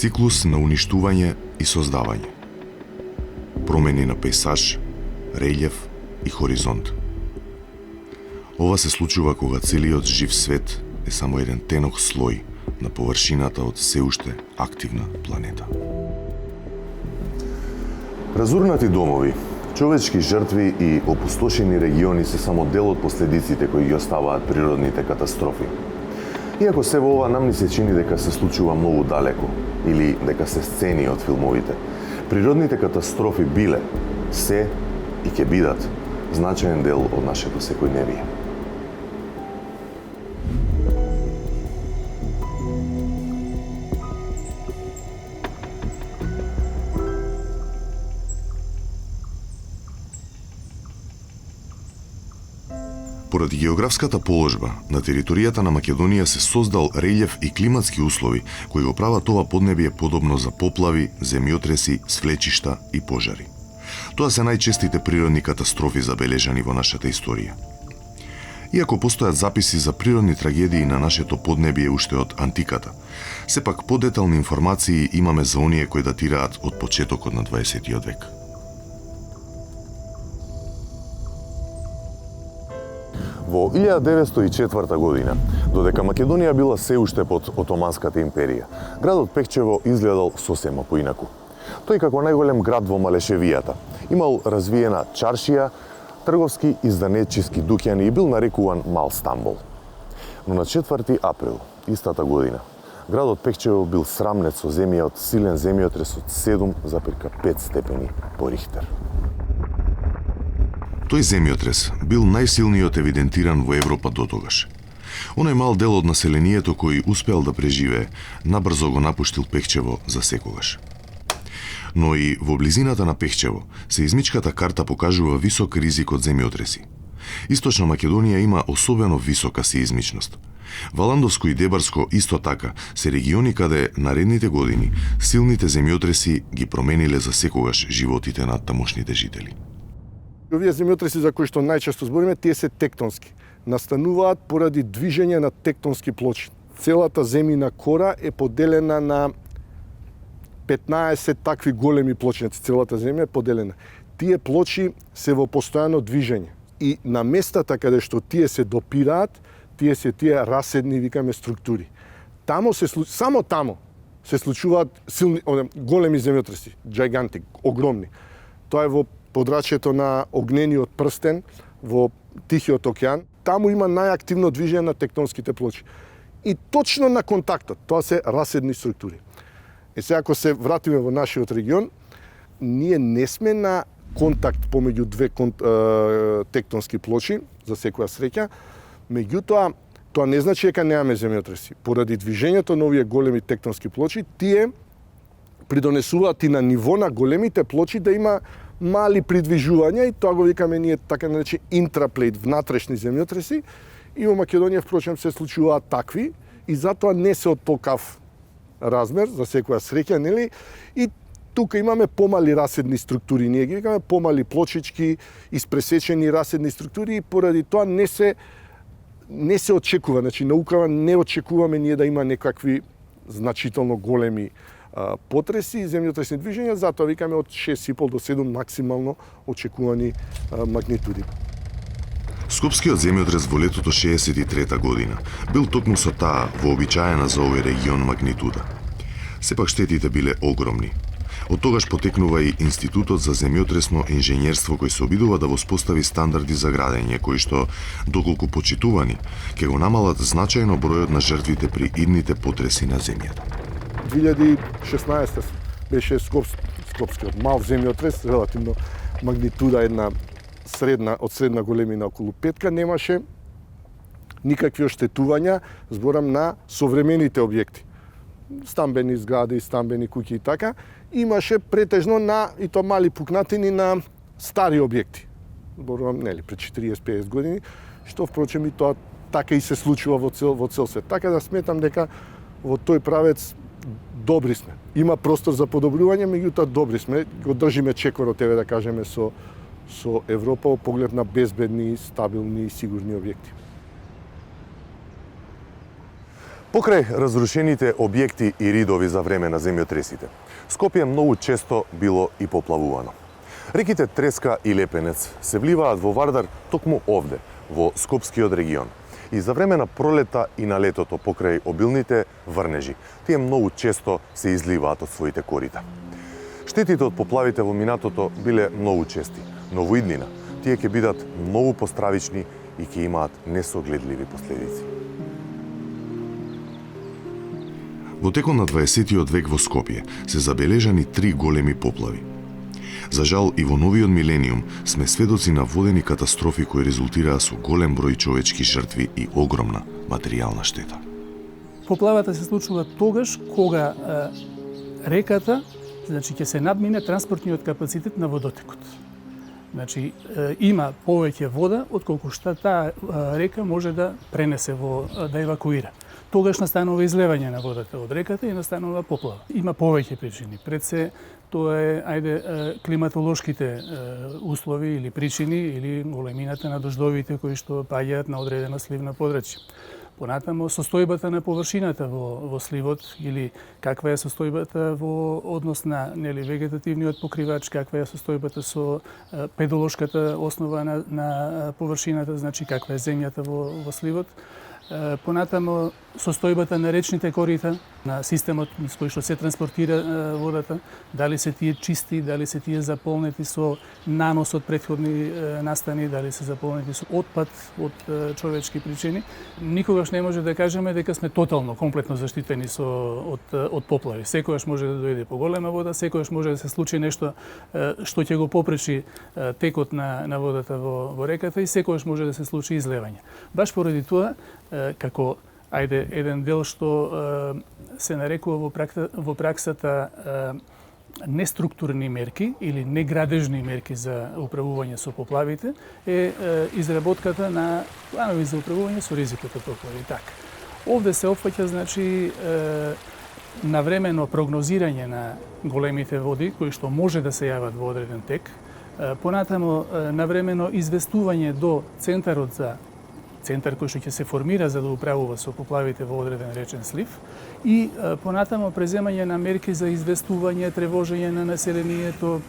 Циклус на уништување и создавање. Промени на пейсаж, релјеф и хоризонт. Ова се случува кога целиот жив свет е само еден тенок слој на површината од се уште активна планета. Разурнати домови, човечки жртви и опустошени региони се само дел од последиците кои ги оставаат природните катастрофи. Иако се во ова нам ни се чини дека се случува многу далеко или дека се сцени од филмовите, природните катастрофи биле, се и ќе бидат значаен дел од нашето секојдневие. Поради географската положба, на територијата на Македонија се создал релјеф и климатски услови кои го прават ова поднебие подобно за поплави, земјотреси, свлечишта и пожари. Тоа се најчестите природни катастрофи забележани во нашата историја. Иако постојат записи за природни трагедии на нашето поднебие уште од антиката, сепак подетални информации имаме за оние кои датираат од почетокот на 20. век. Во 1904 година, додека Македонија била се уште под Отоманската империја, градот Пехчево изгледал сосема поинаку. Тој како најголем град во Малешевијата, имал развиена чаршија, трговски и зданечиски дуќани и бил нарекуван Мал Стамбол. Но на 4 април истата година, градот Пехчево бил срамнет со земја од силен земјотрес од 7,5 степени по Рихтер. Тој земјотрес бил најсилниот евидентиран во Европа дотогаш. Оној мал дел од населението кој успеал да преживее, набрзо го напуштил Пехчево за секогаш. Но и во близината на Пехчево, сеизмичката карта покажува висок ризик од земјотреси. Источна Македонија има особено висока сеизмичност. Валандовско и Дебарско исто така се региони каде наредните години силните земјотреси ги промениле за секогаш животите на тамошните жители. Овие земјотреси за кои што најчесто збориме, тие се тектонски. Настануваат поради движење на тектонски плочи. Целата земјина кора е поделена на 15 такви големи плочињаци. Целата земја е поделена. Тие плочи се во постојано движење. И на местата каде што тие се допираат, тие се тие раседни, викаме, структури. Само тамо се случуваат силни, големи земјотреси, gigantic, огромни. Тоа е во подрачјето на огнениот прстен во Тихиот океан. Таму има најактивно движење на тектонските плочи. И точно на контактот, тоа се раседни структури. Сега, ако се вратиме во нашиот регион, ние не сме на контакт помеѓу две тектонски плочи, за секоја среќа, меѓутоа, тоа не значи дека немаме земјотреси. Поради движењето на овие големи тектонски плочи, тие придонесуваат и на ниво на големите плочи да има мали придвижувања и тоа го викаме ние така наречени интраплейт, внатрешни земјотреси, и во Македонија впрочем се случуваат такви и затоа не се од толкав размер за секоја среќа, нели? И тука имаме помали раседни структури, ние ги викаме помали плочички, испресечени раседни структури и поради тоа не се очекува, значи наукава не очекуваме ние да има некакви значително големи потреси и земјотресни движења, затоа викаме од 6,5 до 7 максимално очекувани магнитуди. Скопскиот земјотрес во летото 63 година бил токму со таа вообичаена за овој регион магнитуда. Сепак штетите биле огромни. Од тогаш потекнува и Институтот за земјотресно инженерство кој се обидува да воспостави стандарди за градење кои што, доколку почитувани, ќе го намалат значајно бројот на жртвите при идните потреси на земјата. 2016 беше скопскиот мал земјотрес, релативно магнитуда една од средна големина околу 5, немаше никакви оштетувања, зборам на современите објекти. Стамбени згради, стамбени куќи и така, имаше претежно и то мали пукнатини на стари објекти. Зборувам, нели, пред 40-50 години, што впрочем и тоа така и се случува во цел свет. Така да сметам дека во тој правец добри сме. Има простор за подобрување, меѓутоа добри сме, го држиме чекорот, да кажеме, со Европа во поглед на безбедни, стабилни и сигурни објекти. Покрај разрушените објекти и ридови за време на земјотресите, Скопје многу често било и поплавувано. Реките Треска и Лепенец се вливаат во Вардар токму овде, во Скопскиот регион. И за време на пролета и на летото покрај обилните врнежи, тие многу често се изливаат од своите корита. Штетите од поплавите во минатото биле многу чести, но во иднина тие ќе бидат многу постравични и ќе имаат несогледливи последици. Во текот на 20 век во Скопје се забележани 3 големи поплави. За жал и во новиот милениум сме сведоци на водени катастрофи кои резултираа со голем број човечки жртви и огромна материјална штета. Поплавата се случува тогаш кога реката, значи ќе се надмине транспортниот капацитет на водотекот. Значи има повеќе вода отколку што таа река може да пренесе да евакуира. Тогаш настанува излевање на водата од реката и настанува поплава. Има повеќе причини. Пред се тоа е климатолошките услови или причини или големината на дождовите кои што паѓаат на одредено сливно подрачје. Понатамо состојбата на површината во сливот или каква е состојбата во однос на вегетативниот покривач, каква е состојбата со педолошката основа на површината, значи каква е земјата во сливот. Понатамо состојбата на речните корита, на системот низ кој што се транспортира водата, дали се тие чисти, дали се тие заполнети со нанос од претходни настани, дали се заполнети со отпад од човечки причини. Никогаш не може да кажеме дека сме тотално, комплетно заштитени од поплави. Секогаш може да дојде поголема вода, секогаш може да се случи нешто што ќе го попречи текот на водата во реката и секогаш може да се случи излевање. Баш поради тоа, како еден дел што се нарекува во праксата неструктурни мерки или неградежни мерки за управување со поплавите е изработката на планови за управување со ризикот од поплави. Така. Овде се опфаќа значи навремено прогнозирање на големите води кои што може да се јават во одреден тек, понатамо навремено известување до центар кој што ќе се формира за да управува со поплавите во одреден речен слив и понатамо преземање на мерки за известување, тревожење на населението,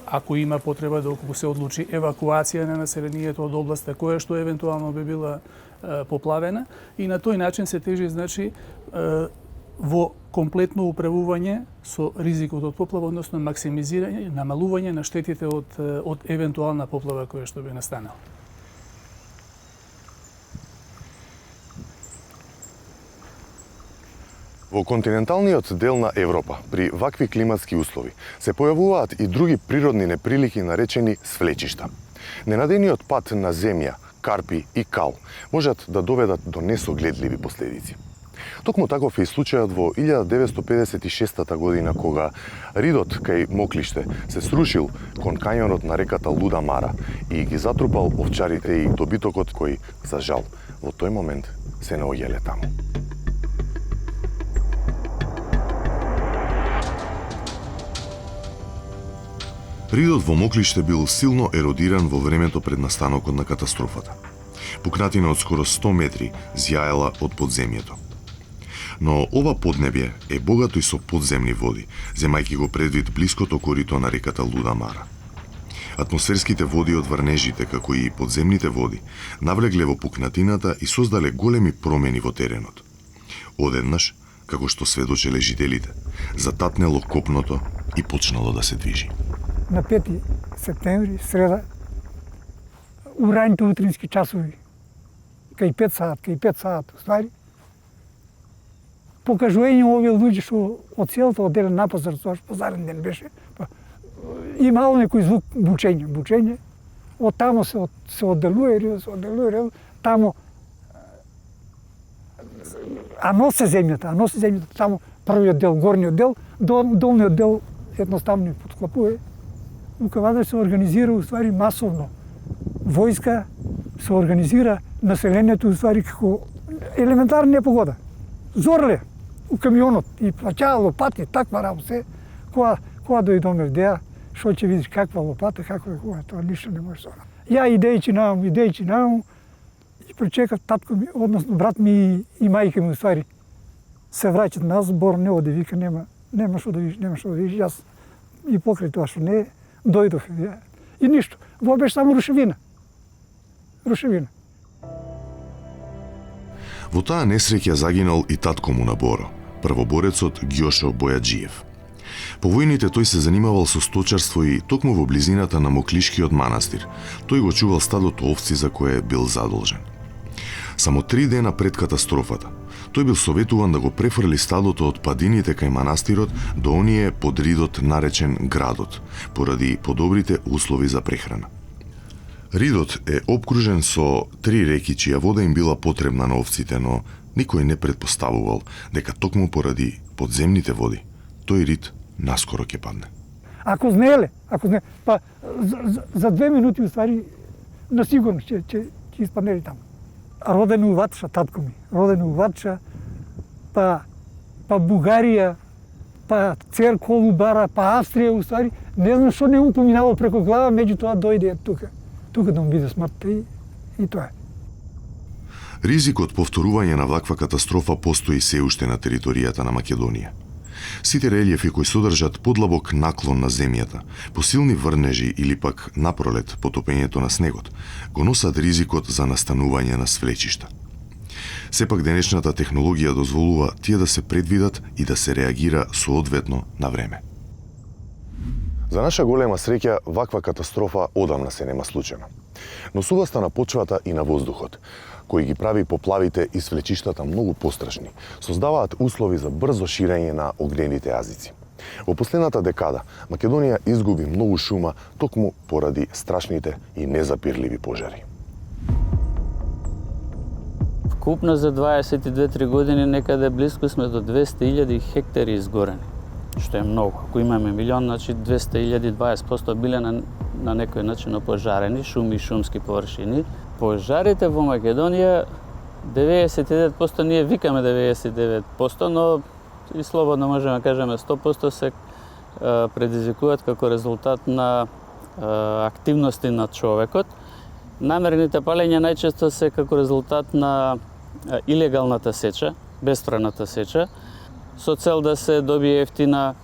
ако има потреба да се одлучи евакуација на населението од областа која што евентуално би била поплавена и на тој начин се тежи значи во комплетно управување со ризикот од поплава, односно максимизирање, намалување на штетите од евентуална поплава која што би настанала. Во континенталниот дел на Европа, при вакви климатски услови, се појавуваат и други природни неприлики наречени свлечишта. Ненадениот пат на земја, карпи и кал можат да доведат до несогледливи последици. Токму таков е и случајот во 1956 година кога ридот кај Моклиште се срушил кон кањонот на реката Луда Мара и ги затрупал овчарите и добитокот кој, за жал, во тој момент се наоѓале таму. Ридот во Моклиште бил силно еродиран во времето пред настанокот на катастрофата. Пукнатина од скоро 100 метри зјаела од подземјето. Но ова поднебје е богато и со подземни води, земајќи го предвид блиското корито на реката Луда Мара. Атмосферските води од врнежите, како и подземните води, навлегле во пукнатината и создале големи промени во теренот. Одеднаш, како што сведочеле жителите, зататнело копното и почнало да се движи. На 5 септември, среда, у раните утрински часови, кај 5 саат, ствари, покажување овие луѓе што од селото одделе на пазар, тоа што пазарен ден беше, имало некој звук бучење, од тамо се одделува, тамо а носе земјата, тамо првиот дел, горниот дел, долниот дел едноставно потклапува. Ваде се организира уствари масовно. Војска се организира, населението уствари како елементарна непогода. Зорле у камионот и плаќаа лопати, таква работа. Кога дојдоме в Деа, што ќе видиш каква лопата, каква е кога, тоа ништо не може да се. Ја идејќи наам, и пречекав татко ми, односно брат ми и мајка ми уствари. се враќат на збор, не оди, вика, нема што да видиш, Јас и покрај тоа што не дојдов и ништо. Во беше само рушевина. Во таа несреќа загинал и татко му на Боро, првоборецот Ѓошо Бојаджиев. По војните тој се занимавал со сточарство и токму во близината на Моклишкиот манастир. Тој го чувал стадото овци за кое бил задолжен. Само 3 дена пред катастрофата, тој бил советуван да го префрли стадото од падините кај манастирот до оние под ридот наречен Градот, поради подобрите услови за прехрана. Ридот е обкружен со 3 реки чија вода им била потребна на овците, но никој не предпоставувал дека токму поради подземните води тој рид наскоро ќе падне. Ако знаеле, па за 2 минути уствари на сигурно ќе испаднели таму. Роден у Ватша, татко ми. Роден у Ватша, па Бугарија, па Цер Колубара, па Австрија, уствари. Не знам што не упоминало преко глава, меѓутоа дојде тука. Тука да му биде смртта и тоа е. Ризикот повторување на ваква катастрофа постои се уште на територијата на Македонија. Сите релјефи кои содржат подлабок наклон на земјата, посилни врнежи или пак напролет потопењето на снегот, го носат ризикот за настанување на свлечишта. Сепак денешната технологија дозволува тие да се предвидат и да се реагира соодветно на време. За наша голема среќа, ваква катастрофа одамна се нема случена. Но суваста на почвата и на воздухот, кој ги прави поплавите и свлечиштата многу пострашни, создаваат услови за брзо ширење на огнените јазици. Во последната декада, Македонија изгуби многу шума токму поради страшните и незапирливи пожари. Вкупно за 22-3 години некаде близко сме до 200.000 хектари изгорени, што е многу. Ако имаме милион, значи 200.000, 20% биле на некој начин опожарени, шуми и шумски површини. Пожарите во Македонија 99%, ние викаме 99%, но и слободно можеме да кажеме 100% се предизвикуваат како резултат на активности на човекот. Намерените палења најчесто се како резултат на илегалната сеча, бесправната сеча, со цел да се добие ефтина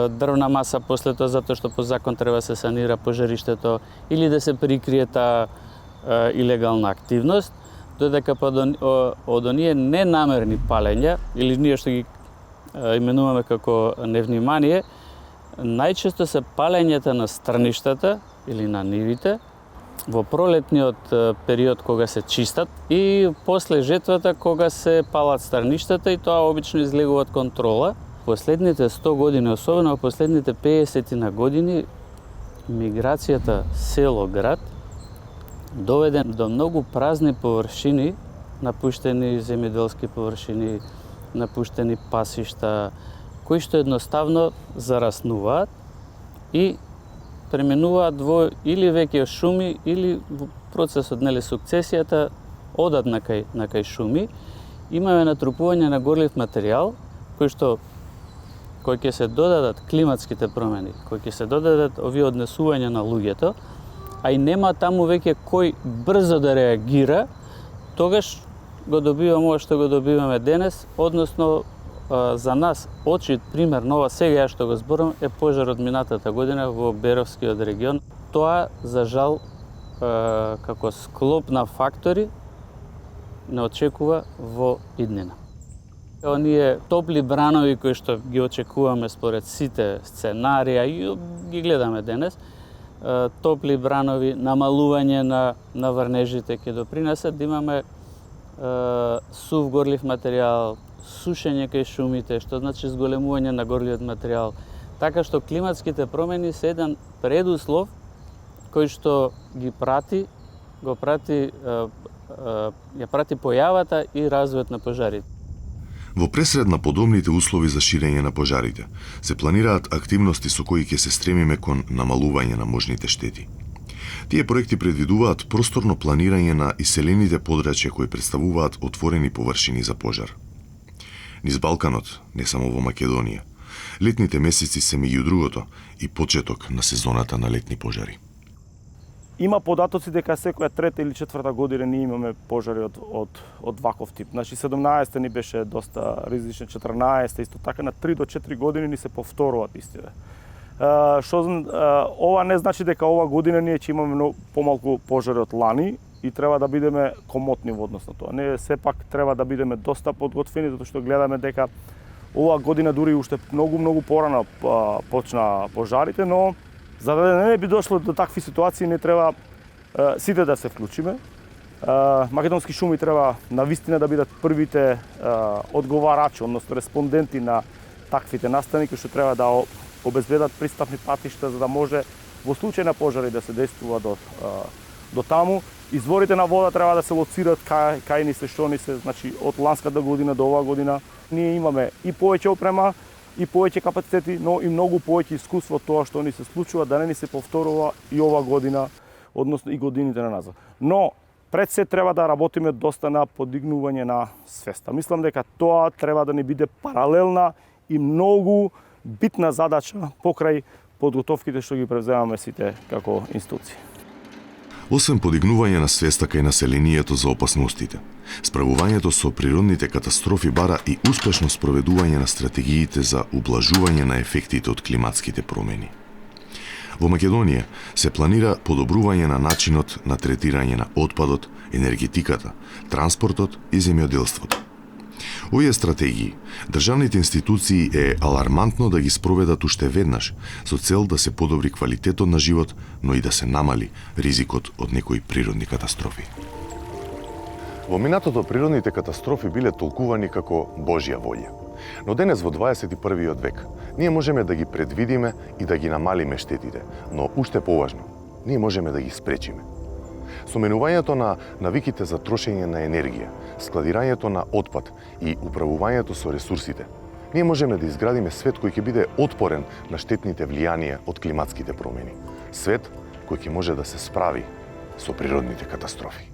дрвна маса после тоа, затоа што по закон треба се санира пожариштето или да се прикрие таа илегална активност, додека од оние ненамерни палења, или ние што ги именуваме како невнимание, најчесто се палењата на страништата или на нивите, во пролетниот период кога се чистат и после жетвата кога се палат страништата и тоа обично излегува од контрола. Последните 100 години, особено последните 50 на години, миграцијата село-град доведе до многу празни површини, напуштени земјоделски површини, напуштени пасишта, кои што едноставно зараснуваат и преминуваат во или веќе шуми, или во процесот, сукцесијата одат на кај шуми. Имаме натрупување на горлив материјал, кој ќе се додадат климатските промени, кој ќе се додадат овие однесувања на луѓето, а и нема таму веќе кој брзо да реагира, тогаш го добиваме ова што го добиваме денес, односно за нас очит пример на ова сега што го зборам е пожар од минатата година во Беровскиот регион. Тоа, за жал, како склоп на фактори, не очекува во иднина. Оние топли бранови кои што ги очекуваме според сите сценарија и ги гледаме денес, топли бранови, намалување на врнежите ќе допринесат да имаме сув горлив материјал, сушење кај шумите, што значи зголемување на горливиот материјал. Така што климатските промени се еден предуслов кој што ја прати појавата и развојот на пожарите. Во пресред на подобните услови за ширење на пожарите, се планираат активности со кои ќе се стремиме кон намалување на можните штети. Тие проекти предвидуваат просторно планирање на иселените подрачја кои представуваат отворени површини за пожар. Низ Балканот, не само во Македонија, летните месеци се меѓу другото и почеток на сезоната на летни пожари. Има податоци дека секоја трета или четврта година ние имаме пожари од ваков тип. Значи 17-та ни беше доста ризична, 14-та исто така, на 3 до 4 години ни се повторуваат истите. Ова не значи дека ова година ние ќе имаме помалку пожари од лани и треба да бидеме комотни во однос на тоа. Не, сепак треба да бидеме доста подготвени, затоа што гледаме дека ова година дури уште многу порано почна пожарите, но за да не би дошло до такви ситуации, не треба сите да се вклучиме. Македонски шуми треба навистина да бидат првите одговарачи, односно респонденти на таквите настани, кои што треба да обезбедат пристапни патишта за да може во случај на пожари да се действува до таму. Изворите на вода треба да се лоцираат кај ни се, што ни се, значи од ланската година до оваа година. Ние имаме и повеќе опрема, и повеќе капацитети, но и многу повеќе искуство тоа што ни се случува, да не ни се повторува и ова година, односно и годините на назад. Но пред се треба да работиме доста на подигнување на свеста. Мислам дека тоа треба да ни биде паралелна и многу битна задача покрај подготовките што ги превземаме сите како институции. Освен подигнување на свеста кај населението за опасностите, справувањето со природните катастрофи бара и успешно спроведување на стратегиите за ублажување на ефектите од климатските промени. Во Македонија се планира подобрување на начинот на третирање на отпадот, енергетиката, транспортот и земјоделството. Овие стратегии, државните институции е алармантно да ги спроведат уште веднаш со цел да се подобри квалитетот на живот, но и да се намали ризикот од некои природни катастрофи. Во минатото природните катастрофи биле толкувани како Божја волја. Но денес во 21. век ние можеме да ги предвидиме и да ги намалиме штетите, но уште поважно, ние можеме да ги спречиме. Со менувањето на навиките за трошење на енергија, складирањето на отпад и управувањето со ресурсите, ние можеме да изградиме свет кој ќе биде отпорен на штетните влијанија од климатските промени. Свет кој ќе може да се справи со природните катастрофи.